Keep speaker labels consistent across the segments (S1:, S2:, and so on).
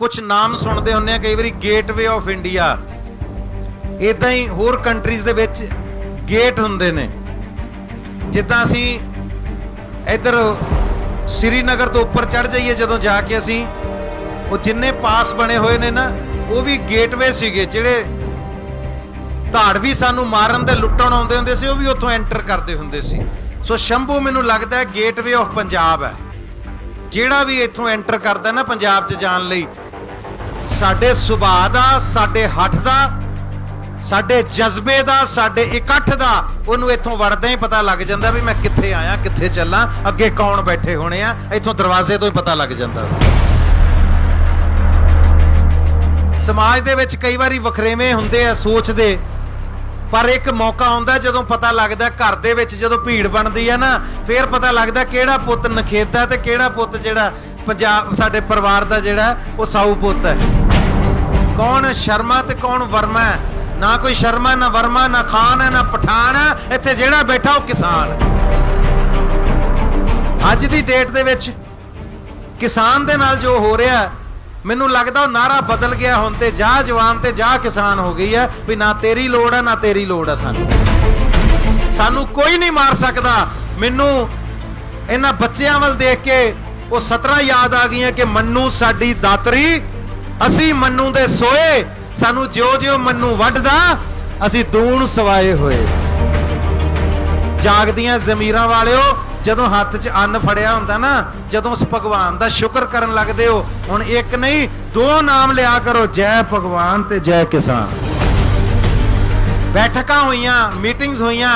S1: कुछ नाम सुनते होंगे कई बार गेटवे ऑफ इंडिया, इदां ही होर कंट्रीज़ दे विच गेट हुंदे ने। जिद्दां असीं इधर श्रीनगर तो उपर चढ़ जाइए जदों जाके असीं वो जिन्ने पास बने हुए ने ना वो भी गेटवे सीगे, जिहड़े धाड़वी सानू मारन ते लुट्टण आउंदे हुंदे सी, वो भी उत्थों एंटर करते हुंदे सी। सो शंभू मैनूं लगदा है गेटवे ऑफ पंजाब है। जिहड़ा भी इत्थों एंटर करदा ना पंजाब च जाण लई, साडे सुभाਅ दा, साडे हठ दा, साडे जज्बे दा, साडे इकट्ठ दा उहनूं इत्थों वड़दा ही पता लग जांदा भी मैं कित्थे आया, कित्थे चलां, अगे कौन बैठे होने आ। इत्थों दरवाजे तो ही पता लग जांदा। समाज दे विच कई वारी वखरेवें हुंदे आ सोच दे, पर एक मौका आउंदा जदों पता लगदा घर दे विच जदों भीड़ बनदी है ना, फिर पता लगदा किहड़ा पुੱਤ नखेता ते किहड़ा पुੱਤ जिहड़ा पंजाब साडे परिवार दा जिहड़ा वो साऊ पुੱਤ है। कौन शर्मा ते कौन वर्मा है। ना कोई शर्मा ना वर्मा ना खान है ना पठान है, इत्थे जिहड़ा बैठा वो किसान। अज दी डेट दे विच किसान दे नाल जो हो रहा है, मैनूं लगदा वो नारा बदल गया। हुण ते जा जवान ते जा किसान हो गई है भी ना तेरी लोड़ है ना तेरी लोड़ है। सानू कोई नहीं मार सकदा। मैनूं इन्हां बच्चियां वल देख के वो 17 याद आ गई कि मन्नू साडी दातरी, असी मन्नू दे सोए, सानू ज्यो ज्यो मन्नू वड्डदा असी दूण सवाए होए। जागदियां ज़मीरां वालिओ, जदों हाथ च अन्न फड़िया हुंदा ना, जदों उस भगवान दा शुक्र करन लगदे हो। हुण एक नहीं दो नाम लिया करो, जय भगवान ते जय किसान। बैठकां होईयां, मीटिंग्स होईयां,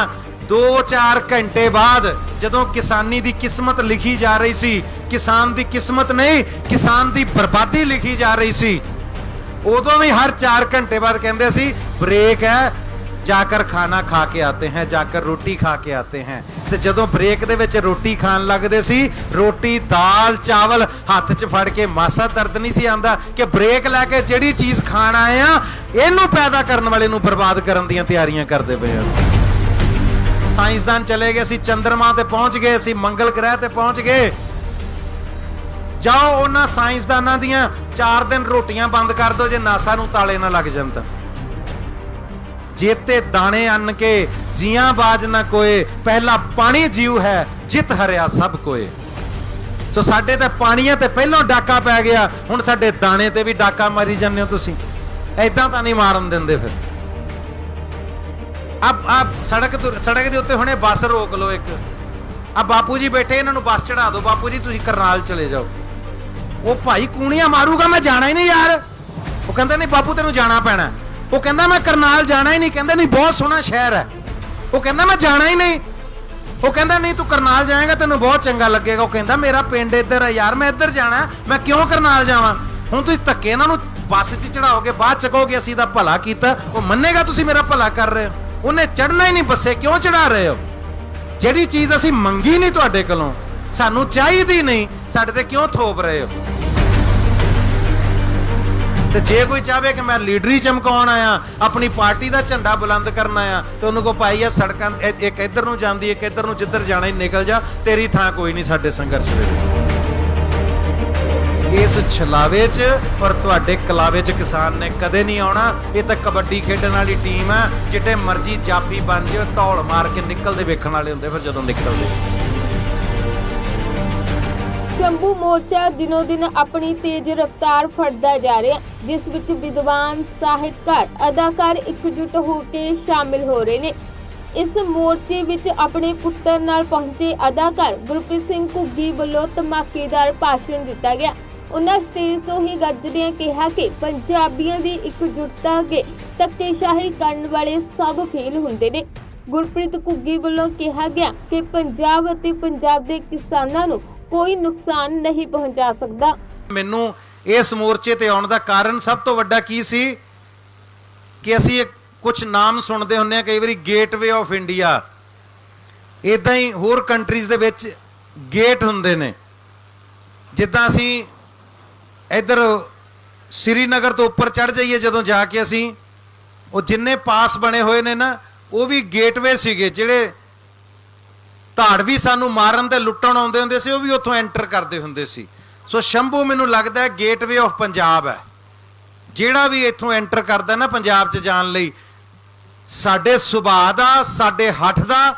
S1: 2-4 घंटे बाद जदों किसानी दी किस्मत लिखी जा रही सी, किसान दी किस्मत नहीं किसान दी बर्बादी लिखी जा रही सी, उदों भी हर 4 घंटे बाद कहंदे सी ब्रेक है, जाकर खाना खा के आते हैं, जाकर रोटी खा के आते हैं। ते जदों ब्रेक दे विच रोटी खान लगदे सी, रोटी दाल चावल हाथ च फड़ के मासा दर्द नहीं सी आंदा कि ब्रेक लैके जिहड़ी चीज़ खाण आए आ इहनूं पैदा करन वाले नूं बर्बाद करन दीयां तैयारियां करदे पए आ। साइंसदान चले गए, असीं चंद्रमा ते पहुंच गए, असीं मंगल ग्रह ते पहुंच गए। जाओ उन्हां साइंसदानां दीयां 4 दिन रोटियां बंद कर दो जे नासा नूं ताले ना लग जाण तां। जेते दाने अन्न के जियां बाज ना कोए, पहला पानी जीव है जित हरिया सब कोए। सो साडे ते पानियां ते पहलों डाका पै गया, हुण साडे दाने ते भी डाका मारी जांदे हो तुसीं। ऐदां तां नहीं मारन दिंदे। फिर अब सड़क दे उत्ते हुणे बस रोक लो एक, अब बापू जी बैठे इन्हां नूं बस चढ़ा दो, बापू जी तुसीं करनाल चले जाओ। वो भाई कूणियां मारूगा, मैं जाना ही नहीं यार। वो कहंदा नहीं बापू तेनूं जाना पैना। वो कहंदा मैं करनाल जाना ही नहीं। कहंदा नहीं बहुत सोहना शहर है। वो कहंदा मैं जाना ही नहीं। वो कहंदा नहीं तू करनाल जाएगा तेनों बहुत चंगा लगेगा। वो कहंदा मेरा पिंड इधर है यार, मैं इधर जाना है, मैं क्यों करनाल जावां। हुण तुसीं धक्के इन्हां नूं बस च चढ़ाओगे, बाद च कहोगे असीं तां भला कीता। वो मन्नेगा तुसीं मेरा भला कर रहे हो। उन्हें चढ़ना ही नहीं बस्से, क्यों चढ़ा रहे हो। जिहड़ी चीज़ असीं मंगी नहीं तुहाडे कोलों, सानूं चाहीदी नहीं, साडे ते क्यों थोप रहे हो। ते जे कोई चाहे कि मैं लीडरी चमकाउण आया, अपनी पार्टी का झंडा बुलंद करना आया, तो उन्होंने को पाई है सड़कां एक इधर नूं जांदी, एक इधर नूं, जिधर जाना ही निकल जा, तेरी थां कोई नहीं साडे संघर्ष दे विच। इस छलावे च और तुहाडे कलावे च किसान ने कदे नहीं आउणा। ये तां कबड्डी खेडण वाली टीम है, जिथे मर्जी जाफी बन जाओ, धौल मार के निकलदे वेखण वाले हुंदे। फिर जदों निकलदे
S2: शंभू मोर्चा दिनों दिन अपनी तेज रफ्तार फड़दा जा रहा, जिस विच विद्वान साहित्यकार अदाकार एकजुट होकर शामिल हो रहे ने। इस मोर्चे विच अपने पुत्र नाल पहुंचे अदाकार गुरप्रीत सिंह घुग्गी ਵੱਲੋਂ धमाकेदार भाषण दिता गया। उन्होंने स्टेज तो ही गरजदियां कहा कि पंजाबियों की एकजुटता अगे धक्केशाही करने वाले सब फेल हुंदे ने। गुरप्रीत घुग्गी ਵੱਲੋਂ कहा गया कि पंजाब ਅਤੇ पंजाब के किसानों ਨੂੰ कोई नुकसान नहीं पहुंचा सकता।
S1: मैनू इस मोर्चे ते आउण दा कारण सब तो वड्डा की सी कि असीं कुछ नाम सुनते हुंदे कई बारी गेटवे ऑफ इंडिया, इदां ही होर कंट्रीज़ दे विच गेट हुंदे ने। जिद्दां असीं इधर श्रीनगर तो उपर चढ़ जाइए जदों जाके असीं वो जिन्ने पास बने हुए ने ना, वो भी गेटवे सीगे, जिहड़े धाड़वी सानू मारन ते लुट्टण आउंदे हुंदे सी, वो भी उत्थों एंटर करते हुंदे सी। ਸੋ ਸ਼ੰਭੂ ਮੈਨੂੰ ਲੱਗਦਾ ਗੇਟਵੇ ਆਫ ਪੰਜਾਬ ਹੈ। ਜਿਹੜਾ ਵੀ ਇੱਥੋਂ ਐਂਟਰ ਕਰਦਾ ਨਾ ਪੰਜਾਬ 'ਚ ਜਾਣ ਲਈ, ਸਾਡੇ ਸੁਭਾਅ ਦਾ, ਸਾਡੇ ਹੱਠ ਦਾ,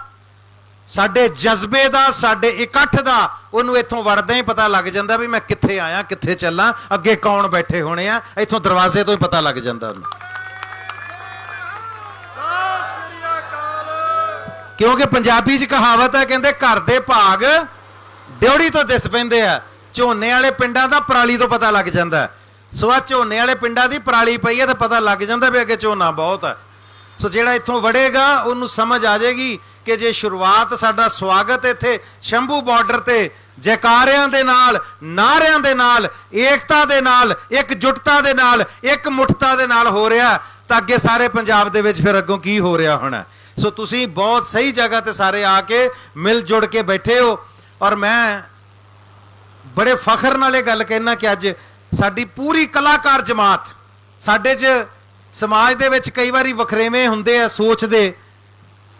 S1: ਸਾਡੇ ਜਜ਼ਬੇ ਦਾ, ਸਾਡੇ ਇਕੱਠ ਦਾ, ਉਹਨੂੰ ਇੱਥੋਂ ਵੜਦਾ ਹੀ ਪਤਾ ਲੱਗ ਜਾਂਦਾ ਵੀ ਮੈਂ ਕਿੱਥੇ ਆਇਆ, ਕਿੱਥੇ ਚੱਲਾਂ, ਅੱਗੇ ਕੌਣ ਬੈਠੇ ਹੋਣੇ ਆ। ਇੱਥੋਂ ਦਰਵਾਜ਼ੇ ਤੋਂ ਹੀ ਪਤਾ ਲੱਗ ਜਾਂਦਾ ਉਹਨੂੰ, ਕਿਉਂਕਿ ਪੰਜਾਬੀ 'ਚ ਕਹਾਵਤ ਹੈ, ਕਹਿੰਦੇ ਘਰ ਦੇ ਭਾਗ ਡਿਉੜੀ ਤੋਂ ਦਿਸ ਪੈਂਦੇ ਆ। ਝੋਨੇ ਵਾਲੇ ਪਿੰਡਾਂ ਦਾ ਪਰਾਲੀ ਤੋਂ ਪਤਾ ਲੱਗ ਜਾਂਦਾ। ਸੋ ਆ ਝੋਨੇ ਵਾਲੇ ਪਿੰਡਾਂ ਦੀ ਪਰਾਲੀ ਪਈ ਹੈ ਤਾਂ ਪਤਾ ਲੱਗ ਜਾਂਦਾ ਵੀ ਅੱਗੇ ਝੋਨਾ ਬਹੁਤ ਹੈ। ਸੋ ਜਿਹੜਾ ਇੱਥੋਂ ਵੜੇਗਾ ਉਹਨੂੰ ਸਮਝ ਆ ਜਾਏਗੀ ਕਿ ਜੇ ਸ਼ੁਰੂਆਤ, ਸਾਡਾ ਸਵਾਗਤ ਇੱਥੇ ਸ਼ੰਭੂ ਬਾਰਡਰ ਤੇ ਜੈਕਾਰਿਆਂ ਦੇ ਨਾਲ, ਨਾਰਿਆਂ ਦੇ ਨਾਲ, ਏਕਤਾ ਦੇ ਨਾਲ, ਇਕਜੁੱਟਤਾ ਦੇ ਨਾਲ, ਇੱਕ ਮੁੱਠਤਾ ਦੇ ਨਾਲ ਹੋ ਰਿਹਾ, ਤਾਂ ਅੱਗੇ ਸਾਰੇ ਪੰਜਾਬ ਦੇ ਵਿੱਚ ਫਿਰ ਅੱਗੋਂ ਕੀ ਹੋ ਰਿਹਾ ਹੋਣਾ। ਸੋ ਤੁਸੀਂ ਬਹੁਤ ਸਹੀ ਜਗ੍ਹਾ ਤੇ ਸਾਰੇ ਆ ਕੇ ਮਿਲ ਜੁੜ ਕੇ ਬੈਠੇ ਹੋ। ਔਰ ਮੈਂ ਬੜੇ ਫਖਰ ਨਾਲ ਇਹ ਗੱਲ ਕਹਿਣਾ ਕਿ ਅੱਜ ਸਾਡੀ ਪੂਰੀ ਕਲਾਕਾਰ ਜਮਾਤ, ਸਾਡੇ 'ਚ ਸਮਾਜ ਦੇ ਵਿੱਚ ਕਈ ਵਾਰੀ ਵਖਰੇਵੇਂ ਹੁੰਦੇ ਆ ਸੋਚ ਦੇ,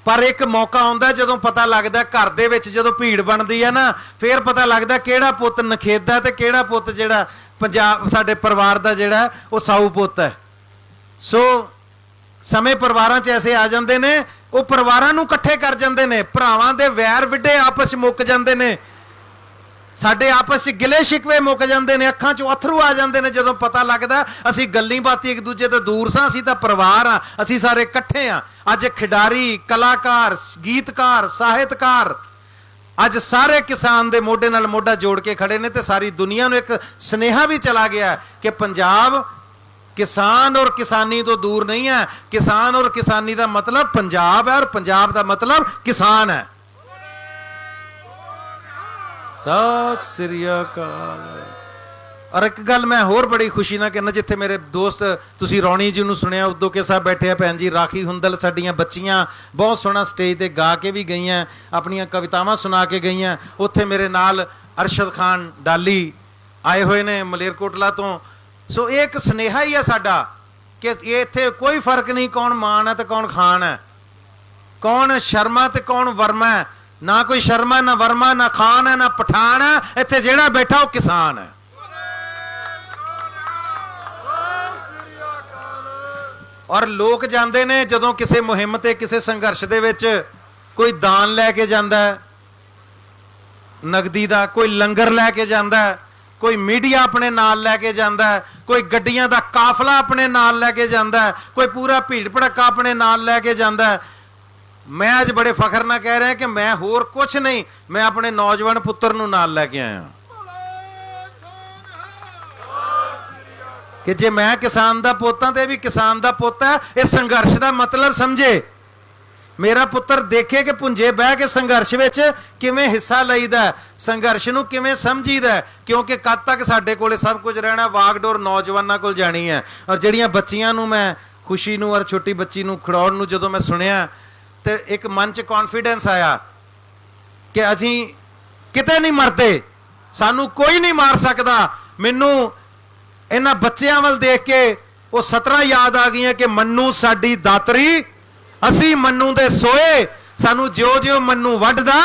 S1: ਪਰ ਇੱਕ ਮੌਕਾ ਆਉਂਦਾ ਜਦੋਂ ਪਤਾ ਲੱਗਦਾ, ਘਰ ਦੇ ਵਿੱਚ ਜਦੋਂ ਭੀੜ ਬਣਦੀ ਹੈ ਨਾ, ਫਿਰ ਪਤਾ ਲੱਗਦਾ ਕਿਹੜਾ ਪੁੱਤ ਨਖੇਦਾ ਤੇ ਕਿਹੜਾ ਪੁੱਤ ਜਿਹੜਾ ਪੰਜਾਬ ਸਾਡੇ ਪਰਿਵਾਰ ਦਾ ਜਿਹੜਾ ਉਹ ਸਾਊ ਪੁੱਤ ਹੈ। ਸੋ ਸਮੇਂ ਪਰਿਵਾਰਾਂ 'ਚ ਐਸੇ ਆ ਜਾਂਦੇ ਨੇ, ਉਹ ਪਰਿਵਾਰਾਂ ਨੂੰ ਇਕੱਠੇ ਕਰ ਜਾਂਦੇ ਨੇ, ਭਰਾਵਾਂ ਦੇ ਵੈਰ ਵਿਡੇ ਆਪਸ 'ਚ ਮੁੱਕ ਜਾਂਦੇ ਨੇ, ਸਾਡੇ ਆਪਸ 'ਚ ਗਿਲੇ ਸ਼ਿਕਵੇ ਮੁੱਕ ਜਾਂਦੇ ਨੇ, ਅੱਖਾਂ 'ਚੋਂ ਅਥਰੂ ਆ ਜਾਂਦੇ ਨੇ ਜਦੋਂ ਪਤਾ ਲੱਗਦਾ ਅਸੀਂ ਗੱਲੀ ਬਾਤੀ ਇੱਕ ਦੂਜੇ ਤੋਂ ਦੂਰ ਸਾਂ, ਅਸੀਂ ਤਾਂ ਪਰਿਵਾਰ ਆ, ਅਸੀਂ ਸਾਰੇ ਇਕੱਠੇ ਆ। ਅੱਜ ਖਿਡਾਰੀ, ਕਲਾਕਾਰ, ਗੀਤਕਾਰ, ਸਾਹਿਤਕਾਰ, ਅੱਜ ਸਾਰੇ ਕਿਸਾਨ ਦੇ ਮੋਢੇ ਨਾਲ ਮੋਢਾ ਜੋੜ ਕੇ ਖੜੇ ਨੇ, ਤੇ ਸਾਰੀ ਦੁਨੀਆ ਨੂੰ ਇੱਕ ਸੁਨੇਹਾ ਵੀ ਚਲਾ ਗਿਆ ਕਿ ਪੰਜਾਬ किसान और किसानी तो दूर नहीं है। किसान और किसानी का मतलब पंजाब है और पंजाब का मतलब किसान है। सत श्री अकाल। और एक गल मैं होर बड़ी खुशी ना कहना, जिथे मेरे दोस्त तुसी रौणी जी नूं सुनिया, उदो के साहब बैठे हैं, भैन जी राखी हुंदल, साडियां बच्चियां बहुत सोहना स्टेज ते गा के भी गई हैं, अपनियां कवितावां सुना के गई हैं। उत्थे मेरे नाल अरशद खान डाली आए हुए ने मलेरकोटला तो। सो एक सुनेहा ही है साडा कि इत्थे कोई फर्क नहीं कौन मान है तो कौन खान है, कौन शर्मा तो कौन वर्मा है। ना कोई शर्मा, ना वर्मा, ना खान है, ना पठान है। इत्थे जेड़ा बैठा वो किसान है। और लोग जाते ने जदों किसी मुहिम ते किसी संघर्ष दे विच कोई दान लैके जांदा है नगदी दा, कोई लंगर लैके जांदा है, कोई मीडिया अपने नाल लैके जांदा है, कोई गड्डियां दा काफला अपने नाल लैके जांदा है, कोई पूरा भीड़ भड़का अपने नाल लैके जांदा है। मैं अज बड़े फखर ना कह रहा कि मैं होर कुछ नहीं, मैं अपने नौजवान पुत्र नूं नाल लैके आया कि जे मैं किसान दा पुत्त हां ते भी किसान दा पुत्त है। इस संघर्ष दा मतलब समझे, मेरा पुत्र देखे कि पुंजे बह के संघर्ष विच किवें हिस्सा लईदा, संघर्ष नूं किवें समझीदा, क्योंकि कद तक साडे कोले सब कुछ रहना, वागडोर नौजवानां कोल जानी है। और जिहड़ियां बच्चियां नूं मैं खुशी नूं और छोटी बच्ची नूं खड़ाउण नूं जदों मैं सुनिया ते एक मन च कॉन्फिडेंस आया कि असीं किते नहीं मरदे, सानूं कोई नहीं मार सकदा। मैनूं इन्हां बच्चियां वल देख के वो 17 याद आ गईयां कि मन्नू साडी दातरी, असी मन्नू दे सोए, सानू ज्यो ज्यो मन्नू वड्डदा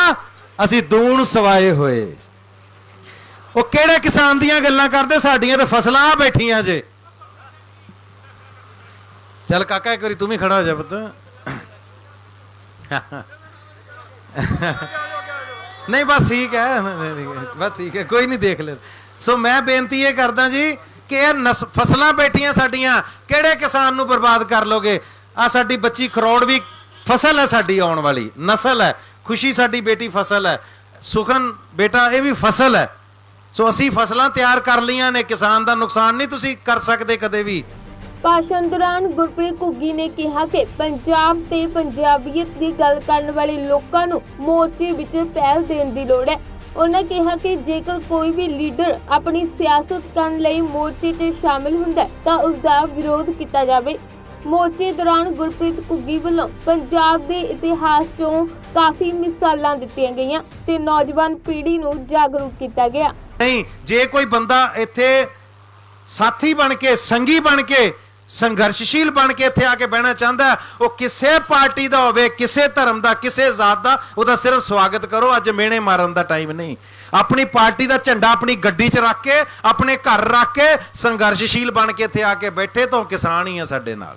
S1: असी दूण सवाए होए। वो केड़े किसान दियां गल्लां करदे, साडियां ते फसलां बैठियां जे। चल काका एक बारी तू भी खड़ा हो जा पुत्त। नहीं बस ठीक है, बस ठीक है, कोई नहीं, देख ले। सो मैं बेनती ये करदा जी कि फसलां बैठियां साडियां, केड़े किसान नू बर्बाद कर लोगे। आ साडी बच्ची खरौड़ भी फसल है, साडी आउण वाली नस्ल है। खुशी साडी बेटी फसल है, सुखन बेटा ये भी फसल है। सो असी फसलां तैयार कर लियां ने, किसान दा नुकसान नहीं तुसी कर सकदे कदे भी।
S2: भाषण दौरान गुरप्रीत घुग्गी ने कहा कि पंजाब ते पंजाबीयत की गल करने वाले लोगों नूं मोर्चे विच पहल देण दी लोड़ है। उन्होंने कहा कि जेकर कोई भी लीडर अपनी सियासत करन लई मोर्चे 'च शामिल हुंदा है तां उसका विरोध किया जावे। मोर्चे दौरान गुरप्रीत घुग्गी वालों पंजाब के इतिहास चों काफ़ी मिसालां दित्तियां गईयां ते नौजवान पीढ़ी नूं जागरूक किया गया।
S1: नहीं जे कोई बंदा इत्थे साथी बन के, संगी बन के, संघर्षशील बन के इत्थे आके बहना चाहता है, वो किसी पार्टी का होवे, किसी धर्म का, किसी जात का, उसका सिर्फ स्वागत करो। अज मेहने मारन का टाइम नहीं। अपनी पार्टी का झंडा अपनी गड्डी च रख के अपने घर रख के संघर्षशील बन के इत्थे आके बैठे तो किसान ही है साडे नाल।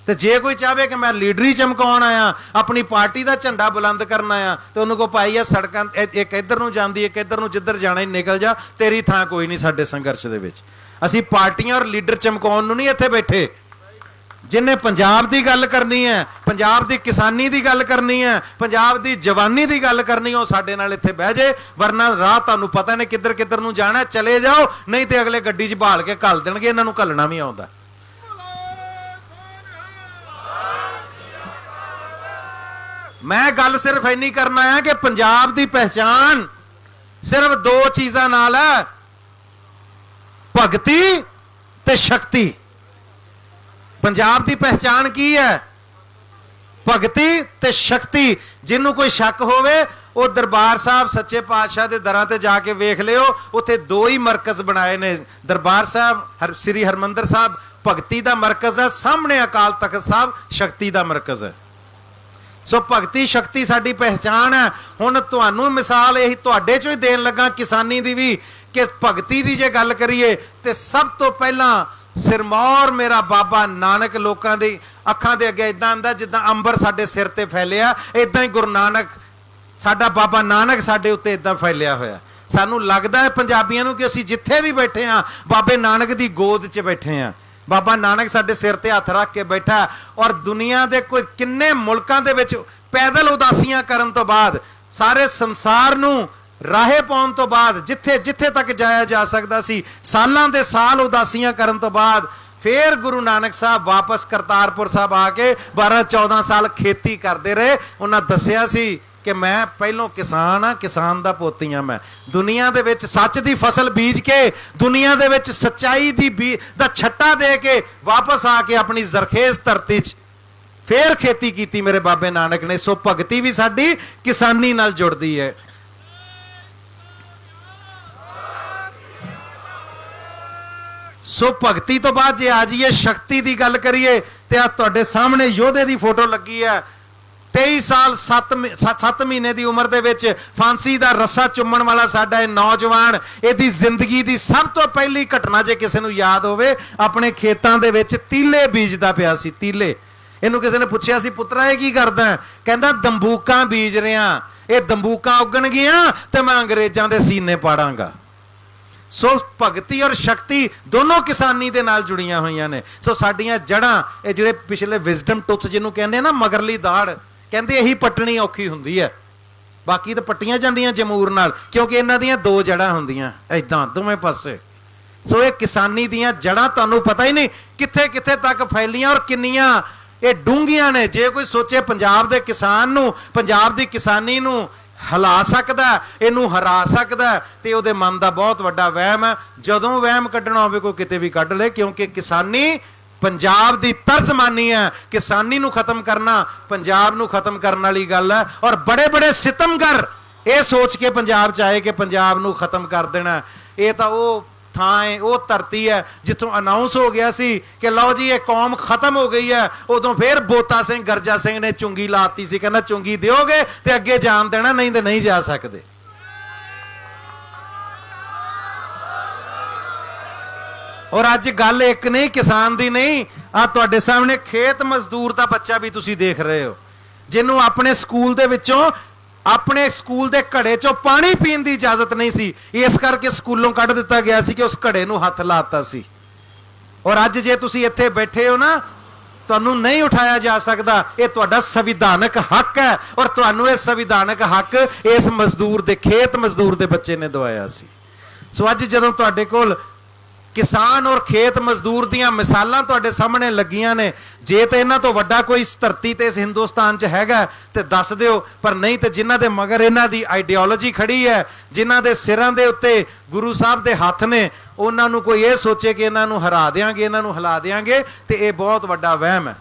S1: ते जे कोई चाहे कि मैं लीडरी चमकाउण आया अपनी पार्टी का झंडा बुलंद करना आया तो उन्होंने को पाई है सड़कां एक इधर नूं जांदी एक इधर नूं जिधर जाना ही निकल जा तेरी थां कोई नहीं साडे संघर्ष दे विच। असीं पार्टियां और लीडर चमकाउण नूं नहीं इत्थे बैठे। जिन्हें पंजाब की गल करनी है पंजाब की किसानी की गल करनी है पंजाब की जवानी की गल करनी है साडे नाल इत्थे बह जाए वरना राह तुहानूं पता नहीं किधर किधर नूं जाना चले जाओ नहीं तो अगले गड्डी च बहाल के घल देणगे इन्हां नूं घल्लना भी आउंदा। मैं गल सिर्फ इन्नी करना है कि पंजाब की पहचान सिर्फ दो चीज़ां नाल है भगती ते शक्ति। पंजाब की पहचान की है भगती ते शक्ति। जिन्हों कोई शक होवे वो दरबार साहब सच्चे पातशाह के दरां ते जाके वेख लियो उत्थे दो ही मरकज बनाए ने। दरबार साहब श्री हरमंदर साहब भगती का मरकज है सामने अकाल तख्त साहब शक्ति का मरकज है। सो भगती शक्ति साडी पहचान है। हुण तुहानूं मिसाल यही तुहाडे चों ही देण लगा किसानी दी भी कि भगती की जे गल करिए तो सब तो पहला सिरमौर मेरा बाबा नानक लोगों की अखां दे अगे इदां आंदा जिद्दां अंबर साडे सिर ते फैलिया इदां ही गुरु नानक साडा बाबा नानक साडे उत्ते इदां फैलिया होया। सानूं लगदा है पंजाबियां नूं कि असीं जिथे भी बैठे हाँ बाबे नानक की गोद च बैठे हाँ। बाबा नानक साडे सिर ते हथ रख के बैठा और दुनिया के कोई किन्ने मुल्कां दे विच पैदल उदासियां करन तो बाद सारे संसार नूं राहे पाउण तो बाद जिथे जिथे तक जाया जा सकता सी सालां दे साल उदासियां करन तो बाद फिर गुरु नानक साहब वापस करतारपुर साहब आके 12-14 साल खेती करते रहे। उन्हें दसिया सी कि मैं पहलों किसान हाँ किसान दा पोती हाँ। मैं दुनिया दे विच सच दी फसल बीज के दुनिया दे विच सच्चाई दी दा छट्टा दे के वापस आके अपनी जरखेज धरती च फिर खेती की मेरे बाबे नानक ने। सो भगती भी साडी किसानी नाल जुड़दी है। सो भगती तो बाद जे आ जाइए शक्ति की गल करिए तो आ तुहाडे सामने योधे की फोटो लगी है। 23 साल 7 महीने की उम्र दे विच फांसी का रस्सा चुम्मण वाला साडा नौजवान इहदी जिंदगी की सब तो पहली घटना जे किसी नूं याद होवे अपने खेतों के विच तीले बीजदा पिया सी। तीले इहनूं किसी ने पुछया सी पुत्रा ये की करदा कहंदा दंबूकां बीज रिहां ये दंबूकां उगणगियां ते मैं अंग्रेजां दे सीने पाड़ांगा। सो भगती और शक्ति दोनों किसानी दे नाल जुड़ियां हुई ने। सो साडियां जड़ां ये जिहड़े पिछले विजडम टुथ जिन्हों कहंदे ना मगरली दाड़ कहंदे यही पट्टनी औखी हुंदी है बाकी तो पट्टियां जांदियां जमूर नाल क्योंकि इन्हां दियां दो जड़ां हुंदियां इदां दोवें पासे। सो ये किसानी दियां जड़ां तुहानूं पता ही नहीं कित्थे कित्थे तक फैलियां और किन्नियां ये डूंघियां ने। जे कोई सोचे पंजाब दे किसान नूं पंजाब दी किसानी नूं हिला सकदा इनू हरा सकदा ते उहदे मन का बहुत वड्डा वहम है। जदों वहम कड्ढना होवे कोई किते भी कड्ढ ले क्योंकि किसानी पंजाब दी तर्जमानी है। किसानी नू खत्म करना पंजाब नू खत्म करने वाली गल है। और बड़े बड़े सितमगर ये सोच के पंजाब च आए कि पंजाब नू खत्म कर देना ये तो वो थां है वो धरती है जिथों अनाउंस हो गया सी कि लो जी ये कौम खत्म हो गई है। उदों फिर बोता सिंह गर्जा सिंह ने चुंगी लाती सी कहना चुंगी दिओगे ते अगे जान देना नहीं तो नहीं जा सकते। और अज गल एक नहीं किसान दी नहीं आ तुहाडे सामने खेत मजदूर का बच्चा भी तुसी देख रहे हो जिन्हों अपने स्कूल दे विचों अपने स्कूल के घड़े चो पानी पीने की इजाजत नहीं सी इस करके स्कूलों कढ़ दिता गया सी कि उस घड़े नूं हथ लाता सी। और अज जे तुसी इत्थे बैठे हो ना तुहानूं नहीं उठाया जा सकता ये तुहाडा संविधानक हक है और तुहानूं ये संविधानक हक इस मजदूर दे खेत मजदूर दे बच्चे ने दवाया सी। सो अज जदों तुहाडे कोल किसान और खेत मजदूर दियां मिसालां तुहाडे सामने लगियां ने जे तो इन्हां तो वड्डा कोई इस धरती ते इस हिंदुस्तान च हैगा ते दस दिओ पर नहीं तो जिन्हां दे मगर इन्हां दी आइडियोलॉजी खड़ी है जिन्हां दे सिरां दे उत्ते गुरु साहब दे हथ ने उन्हां नूं कोई ये सोचे कि इन्हां नूं हरा देंगे इन्हां नूं हिला देंगे ते ये बहुत वड्डा वहम है।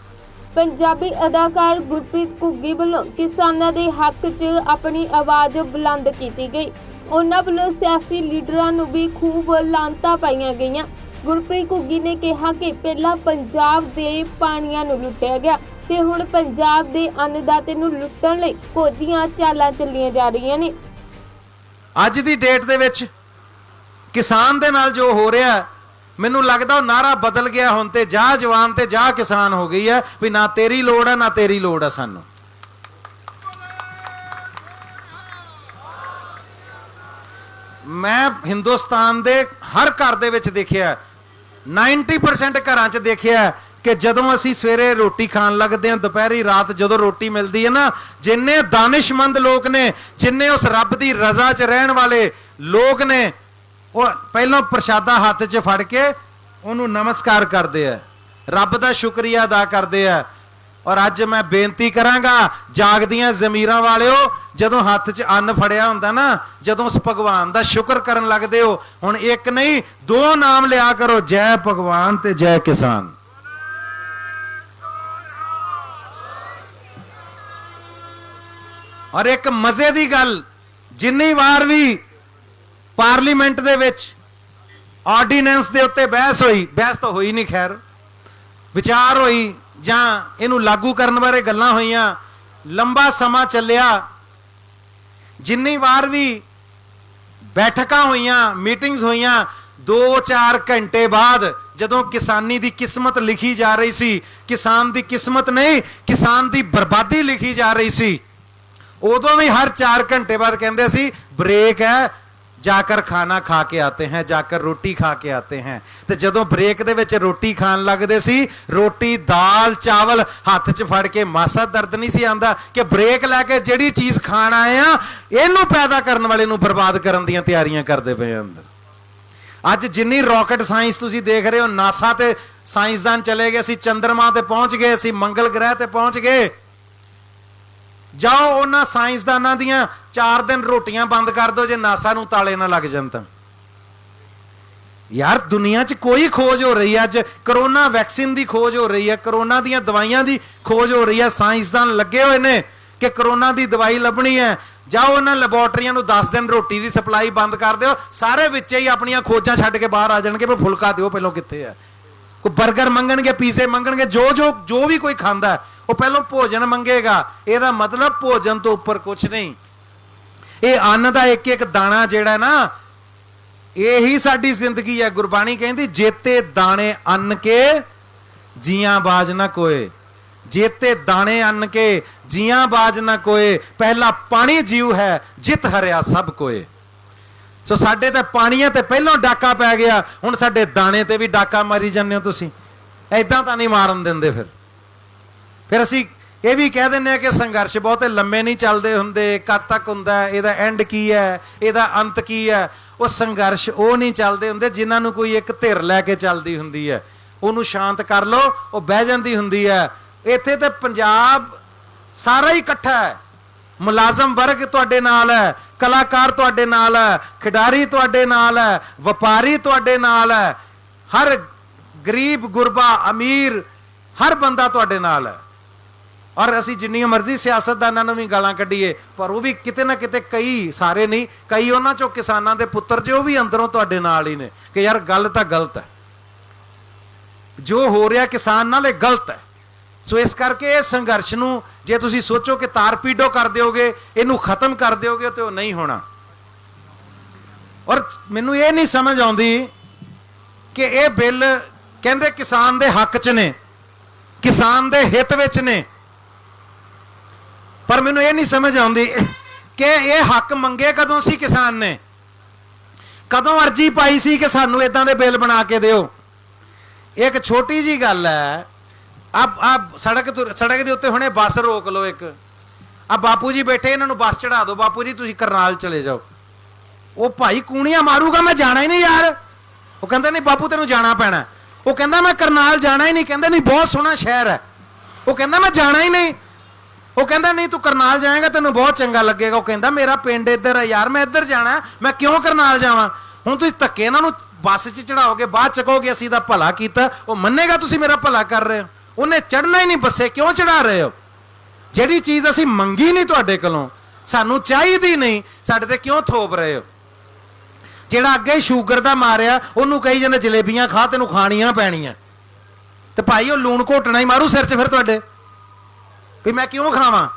S2: पंजाबी अदाकार गुरप्रीत घुग्गी ਵੱਲੋਂ किसानां दे हक 'च अपनी आवाज़ बुलंद की गई। उन्हां ਵੱਲੋਂ सियासी लीडरां नूं भी खूब लानतां पाईआं गईआं। गुरप्रीत घुग्गी ने कहा कि पहला पंजाब दे पाणीआं नूं लुੱਟਿਆ ਗਿਆ ते हुण पंजाब दे अन्नदाते नूं लुੱਟਣ ਲਈ कोझियां चालां ਚੱਲੀਆਂ जा रਹੀਆਂ ने।
S1: ਅੱਜ ਦੀ ਡੇਟ ਦੇ ਵਿੱਚ ਕਿਸਾਨ ਦੇ ਨਾਲ ਜੋ ਹੋ ਰਿਹਾ, ਮੈਨੂੰ ਲੱਗਦਾ ਉਹ ਨਾਰਾ ਬਦਲ ਗਿਆ। ਹੁਣ ਤੇ ਜਾ ਜਵਾਨ ਤੇ ਜਾ ਕਿਸਾਨ ਹੋ ਗਈ ਹੈ ਵੀ ਨਾ ਤੇਰੀ ਲੋੜ ਹੈ ਨਾ ਤੇਰੀ ਲੋੜ ਹੈ ਸਾਨੂੰ। ਮੈਂ ਹਿੰਦੁਸਤਾਨ ਦੇ ਹਰ ਘਰ ਦੇ ਵਿੱਚ ਦੇਖਿਆ, 90% ਘਰਾਂ 'ਚ ਦੇਖਿਆ ਕਿ ਜਦੋਂ ਅਸੀਂ ਸਵੇਰੇ ਰੋਟੀ ਖਾਣ ਲੱਗਦੇ ਹਾਂ, ਦੁਪਹਿਰੀ ਰਾਤ ਜਦੋਂ ਰੋਟੀ ਮਿਲਦੀ ਹੈ ਨਾ, ਜਿੰਨੇ ਦਾਨਿਸ਼ਮੰਦ ਲੋਕ ਨੇ, ਜਿੰਨੇ ਉਸ ਰੱਬ ਦੀ ਰਜ਼ਾ 'ਚ ਰਹਿਣ ਵਾਲੇ ਲੋਕ ਨੇ, ਉਹ ਪਹਿਲਾਂ ਪ੍ਰਸ਼ਾਦਾ ਹੱਥ 'ਚ ਫੜ ਕੇ ਉਹਨੂੰ ਨਮਸਕਾਰ ਕਰਦੇ ਆ, ਰੱਬ ਦਾ ਸ਼ੁਕਰੀਆ ਅਦਾ ਕਰਦੇ ਆ। ਔਰ ਅੱਜ ਮੈਂ ਬੇਨਤੀ ਕਰਾਂਗਾ ਜਾਗਦੀਆਂ ਜ਼ਮੀਰਾਂ ਵਾਲਿਓ, ਜਦੋਂ ਹੱਥ 'ਚ ਅੰਨ ਫੜਿਆ ਹੁੰਦਾ ਨਾ, ਜਦੋਂ ਉਸ ਭਗਵਾਨ ਦਾ ਸ਼ੁਕਰ ਕਰਨ ਲੱਗਦੇ ਹੋ, ਹੁਣ ਇੱਕ ਨਹੀਂ 2 ਨਾਮ ਲਿਆ ਕਰੋ, ਜੈ ਭਗਵਾਨ ਤੇ ਜੈ ਕਿਸਾਨ। ਔਰ ਇੱਕ ਮਜ਼ੇ ਦੀ ਗੱਲ, ਜਿੰਨੀ ਵਾਰ ਵੀ ਪਾਰਲੀਮੈਂਟ ਦੇ ਵਿੱਚ ਆਰਡੀਨੈਂਸ ਦੇ ਉੱਤੇ ਬਹਿਸ ਹੋਈ, ਬਹਿਸ ਤਾਂ ਹੋਈ ਨਹੀਂ ਖੈਰ, ਵਿਚਾਰ ਹੋਈ ਜਾਂ ਇਹਨੂੰ ਲਾਗੂ ਕਰਨ ਬਾਰੇ ਗੱਲਾਂ ਹੋਈਆਂ, ਲੰਬਾ ਸਮਾਂ ਚੱਲਿਆ, ਜਿੰਨੀ ਵਾਰ ਵੀ ਬੈਠਕਾਂ ਹੋਈਆਂ, ਮੀਟਿੰਗਸ ਹੋਈਆਂ, 2-4 ਘੰਟੇ ਬਾਅਦ ਜਦੋਂ ਕਿਸਾਨੀ ਦੀ ਕਿਸਮਤ ਲਿਖੀ ਜਾ ਰਹੀ ਸੀ, ਕਿਸਾਨ ਦੀ ਕਿਸਮਤ ਨਹੀਂ, ਕਿਸਾਨ ਦੀ ਬਰਬਾਦੀ ਲਿਖੀ ਜਾ ਰਹੀ ਸੀ, ਉਦੋਂ ਵੀ हर 4 घंटे बाद कहते सी ब्रेक है, जाकर खाना खा के आते हैं, जाकर रोटी खा के आते हैं। तो जदों ब्रेक दे विच रोटी खान लगदे सी, रोटी दाल चावल हाथ च फड़ के मासा दर्द नहीं सी आंदा कि ब्रेक लैके जिहड़ी चीज़ खाण आए आ इहनूं पैदा करन वाले नूं बर्बाद करन दीयां तैयारियां करदे पए अंदर। अज जिन्नी रॉकेट साइंस तुसीं देख रहे हो, नासा ते साइंसदान चले गए, असीं चंद्रमा ते पहुंच गए, असीं मंगल ग्रह ते पहुंच गए। जाओ उन्हां साइंसदानां दियां 4 दिन रोटियां बंद कर दो जे नासा नूं ताले ना लग जाण तां। यार दुनिया च कोई खोज हो रही है, अज करोना वैक्सीन की खोज हो रही है, करोना दी दवाइयां की खोज हो रही है, साइंसदान लगे हुए ने कि करोना की दवाई लभनी है। जाओ उन्हां लैबोरेटरियां नूं 10 दिन रोटी की सप्लाई बंद कर दो, सारे विचे ही अपनियां खोजां छड्ड के बाहर आ जाणगे, भी फुलका दिओ पहलों कित्थे है। कोई बर्गर मंगणगे, पीजे मंगणगे, जो भी कोई खांदा है वो पहलों भोजन मंगेगा। ਇਹਦਾ मतलब भोजन तो उपर कुछ नहीं। ये अन्न का एक एक दाना जिहड़ा ना, यही साडी जिंदगी है। गुरबाणी कहती जेते दाने अन्न के जियां बाज ना कोए, जेते दाने अन्न के जियां बाज ना कोए, पहला पानी जीव है जित हरिया सब कोए। सो साडे ते पानियां ते पहलों डाका पै गया, हुण साडे दाने ते भी डाका मारी जांदे हो तुसीं। ऐदां तां नहीं मारन दिंदे। फिर असीं ये भी कह दें कि संघर्ष बहुते लंबे नहीं चलते होंदे, कद तक हुंदा, इहदा एंड की है, इहदा अंत की है। वो संघर्ष वो नहीं चलते होंदे जिन्हां नूं कोई एक धिर लैके चलदी हुंदी है, उहनूं शांत कर लो, वो बह जांदी हुंदी है। इत्थे ते पंजाब सारा ही इकट्ठा है, मुलाजम वर्ग तुहाडे नाल है, कलाकार तुहाडे नाल है, खिडारी तुहाडे नाल है, वपारी तुहाडे नाल है, हर गरीब गुरबा अमीर हर बंदा तुहाडे नाल है। और असी जिन्नियां मर्जी सियासतदानां नूं भी गालां कढीए, पर वो भी किते ना किते, कई सारे नहीं, कई उन्हां चों किसानां दे पुत्तर जो भी अंदरों तुहाडे नाल ही ने कि यार गल तां गलत है, जो हो रहा किसान नाल गलत है। सो इस करके इस संघर्ष नूं जे तुसीं सोचो कि तार पीडो कर दोगे, इहनूं खत्म कर दोगे, तो नहीं होना। और मैनूं ये नहीं समझ आउंदी कि ये बिल कहंदे किसान दे हक च ने, किसान दे हित विच ने, पर मैनूं ये नहीं समझ आउंदी कि ये हक मंगे कदों सी किसान ने, कदों अर्जी पाई सी कि सानूं इदां दे बिल बना के दिओ। एक छोटी जी गल है, अब सड़क के उत्ते हुणे बस रोक लो, एक अब बापू जी बैठे, इन्हां नूं बस चढ़ा दो, बापू जी तुसीं करनाल चले जाओ। वो भाई कूणियां मारूगा, मैं जाना ही नहीं यार। वो कहंदा नहीं बापू तेनूं जाना पैना। वो कहंदा मैं करनाल जाना ही नहीं। कहंदा नहीं बहुत सोहना शहर है। वो कहंदा मैं जाना ही नहीं। वो कहंदा नहीं तू करनाल जाएगा तेनों बहुत चंगा लगेगा। वो कहंदा मेरा पिंड इधर है यार, मैं इधर जाना है, मैं क्यों करनाल जावां। हुण तुसीं धक्के इन्हां नूं बस च चढ़ाओगे, बाद चकोगे असीं दा भला कीता, वो मन्नेगा तुसीं मेरा भला कर रहे हो। उन्हें चढ़ना ही नहीं, बसे क्यों चढ़ा रहे हो। जिहड़ी चीज़ असीं मंगी नहीं तुहाडे कोलों, सानूं चाहीदी नहीं, साडे ते क्यों थोप रहे हो। ਜਿਹੜਾ ਅੱਗੇ ਸ਼ੂਗਰ ਦਾ ਮਾਰਿਆ ਉਹਨੂੰ ਕਹੀ ਜਾਂਦੇ ਜਲੇਬੀਆਂ ਖਾ, ਤੈਨੂੰ ਖਾਣੀਆਂ ਪੈਣੀਆਂ। ਤੇ ਭਾਈ ਉਹ ਲੂਣ ਘੋਟਣਾ ਹੀ ਮਾਰੂ ਸਿਰ 'ਚ ਫਿਰ ਤੁਹਾਡੇ, ਵੀ ਮੈਂ ਕਿਉਂ ਖਾਵਾਂ।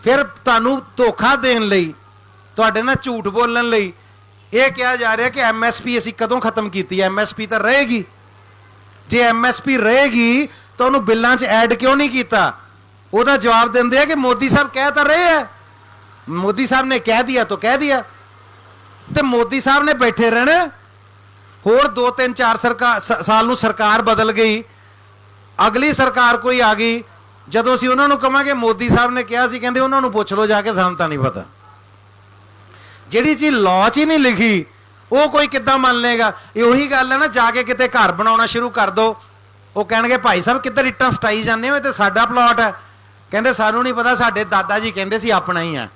S1: ਫਿਰ ਤੁਹਾਨੂੰ ਧੋਖਾ ਦੇਣ ਲਈ ਤੁਹਾਡੇ ਨਾਲ ਝੂਠ ਬੋਲਣ ਲਈ ਇਹ ਕਿਹਾ ਜਾ ਰਿਹਾ ਕਿ ਐਮਐਸਪੀ ਅਸੀਂ ਕਦੋਂ ਖਤਮ ਕੀਤੀ ਹੈ। ਐਮਐਸਪੀ ਤਾਂ ਰਹੇਗੀ। ਜੇ ਐਮਐਸਪੀ ਰਹੇਗੀ ਤਾਂ ਉਹਨੂੰ ਬਿੱਲਾਂ 'ਚ ਐਡ ਕਿਉਂ ਨਹੀਂ ਕੀਤਾ? ਉਹਦਾ ਜਵਾਬ ਦਿੰਦੇ ਆ ਕਿ ਮੋਦੀ ਸਾਹਿਬ ਕਹਿ ਤਾਂ ਰਹੇ ਆ, ਮੋਦੀ ਸਾਹਿਬ ਨੇ ਕਹਿ ਦਿਆ ਤਾਂ ਕਹਿ ਦਿਆ, ਤੇ ਮੋਦੀ ਸਾਹਿਬ ਨੇ ਬੈਠੇ ਰਹਿਣਾ। ਹੋਰ 2-3-4 ਸਾਲ ਨੂੰ ਸਰਕਾਰ ਬਦਲ ਗਈ, ਅਗਲੀ ਸਰਕਾਰ ਕੋਈ ਆ ਗਈ, ਜਦੋਂ ਅਸੀਂ ਉਹਨਾਂ ਨੂੰ ਕਹਾਂਗੇ ਮੋਦੀ ਸਾਹਿਬ ਨੇ ਕਿਹਾ ਸੀ, ਕਹਿੰਦੇ ਉਹਨਾਂ ਨੂੰ ਪੁੱਛ ਲਓ ਜਾ ਕੇ, ਸਾਨੂੰ ਤਾਂ ਨਹੀਂ ਪਤਾ। ਜਿਹੜੀ ਚੀਜ਼ ਲਾਅ 'ਚ ਹੀ ਨਹੀਂ ਲਿਖੀ ਉਹ ਕੋਈ ਕਿੱਦਾਂ ਮੰਨ ਲੇਗਾ? ਇਹ ਉਹੀ ਗੱਲ ਹੈ ਨਾ, ਜਾ ਕੇ ਕਿਤੇ ਘਰ ਬਣਾਉਣਾ ਸ਼ੁਰੂ ਕਰ ਦੋ, ਉਹ ਕਹਿਣਗੇ ਭਾਈ ਸਾਹਿਬ ਕਿੱਧਰ ਇੱਟਾਂ ਸਟਾਈ ਜਾਂਦੇ ਹੋ, ਇਹ ਤੇ ਸਾਡਾ ਪਲਾਟ ਹੈ। ਕਹਿੰਦੇ ਸਾਨੂੰ ਨਹੀਂ ਪਤਾ, ਸਾਡੇ ਦਾਦਾ ਜੀ ਕਹਿੰਦੇ ਸੀ ਆਪਣਾ ਹੀ ਆ।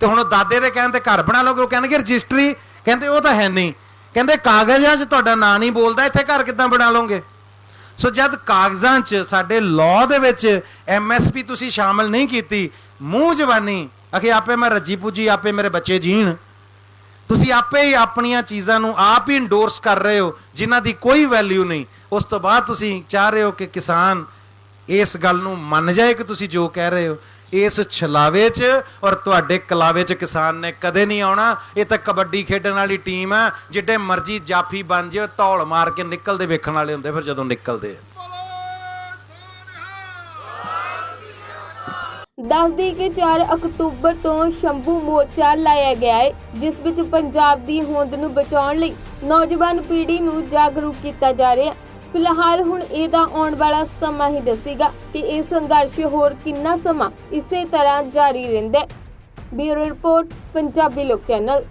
S1: ਤੇ ਹੁਣ ਉਹ ਦਾਦੇ ਦੇ ਕਹਿਣ ਤੇ ਘਰ ਬਣਾ ਲੋਗੇ। ਉਹ ਕਹਿਣਗੇ ਰਜਿਸਟਰੀ, ਕਹਿੰਦੇ ਉਹ ਤਾਂ ਹੈ ਨਹੀਂ। ਕਹਿੰਦੇ ਕਾਗਜ਼ਾਂ 'ਚ ਤੁਹਾਡਾ ਨਾਂ ਨਹੀਂ ਬੋਲਦਾ, ਇੱਥੇ ਘਰ ਕਿੱਦਾਂ ਬਣਾ ਲਓਗੇ? ਸੋ ਜਦ ਕਾਗਜ਼ਾਂ 'ਚ ਸਾਡੇ ਲਾਅ ਦੇ ਵਿੱਚ ਐਮਐਸਪੀ ਤੁਸੀਂ ਸ਼ਾਮਲ ਨਹੀਂ ਕੀਤੀ, ਮੂੰਹ ਜ਼ਬਾਨੀ ਅਖੇ ਆਪੇ ਮੈਂ ਰੱਜੀ ਪੁੱਜੀ, ਆਪੇ ਮੇਰੇ ਬੱਚੇ ਜੀਣ, ਤੁਸੀਂ ਆਪੇ ਹੀ ਆਪਣੀਆਂ ਚੀਜ਼ਾਂ ਨੂੰ ਆਪ ਹੀ ਇੰਡੋਰਸ ਕਰ ਰਹੇ ਹੋ ਜਿਨ੍ਹਾਂ ਦੀ ਕੋਈ ਵੈਲਿਊ ਨਹੀਂ। ਉਸ ਤੋਂ ਬਾਅਦ ਤੁਸੀਂ ਚਾਹ ਰਹੇ ਹੋ ਕਿ ਕਿਸਾਨ ਇਸ ਗੱਲ ਨੂੰ ਮੰਨ ਜਾਏ ਕਿ ਤੁਸੀਂ ਜੋ ਕਹਿ ਰਹੇ ਹੋ। ਇਸ ਛਲਾਵੇ 'ਚ ਔਰ ਤੁਹਾਡੇ ਕਲਾਵੇ 'ਚ ਕਿਸਾਨ ਨੇ ਕਦੇ ਨਹੀਂ ਆਉਣਾ। ਇਹ ਤਾਂ ਕਬੱਡੀ ਖੇਡਣ ਵਾਲੀ ਟੀਮ ਹੈ, ਜਿੱਡੇ ਮਰਜ਼ੀ ਜਾਫੀ ਬਣ ਜਾਓ, ਧੌਲ ਮਾਰ ਕੇ ਨਿਕਲਦੇ ਵੇਖਣ ਵਾਲੇ ਹੁੰਦੇ ਫਿਰ ਜਦੋਂ ਨਿਕਲਦੇ ਆ।
S2: ਦੱਸ ਦੇਈਏ ਕਿ 4 ਅਕਤੂਬਰ ਤੋਂ ਸ਼ੰਭੂ ਮੋਰਚਾ ਲਾਇਆ ਗਿਆ ਹੈ, ਜਿਸ ਵਿੱਚ ਪੰਜਾਬ ਦੀ ਹੋਂਦ ਨੂੰ ਬਚਾਉਣ ਲਈ ਨੌਜਵਾਨ ਪੀੜ੍ਹੀ ਨੂੰ ਜਾਗਰੂਕ ਕੀਤਾ ਜਾ ਰਿਹਾ ਹੈ। ਫਿਲਹਾਲ ਹੁਣ ਇਹਦਾ ਆਉਣ ਵਾਲਾ ਸਮਾਂ ਹੀ ਦੱਸੇਗਾ ਕਿ ਇਹ ਸੰਘਰਸ਼ ਹੋਰ ਕਿੰਨਾ ਸਮਾਂ ਇਸੇ ਤਰ੍ਹਾਂ ਜਾਰੀ ਰਹਿੰਦਾ ਹੈ। ਬਿਊਰੋ ਰਿਪੋਰਟ, ਪੰਜਾਬੀ ਲੋਕ ਚੈਨਲ।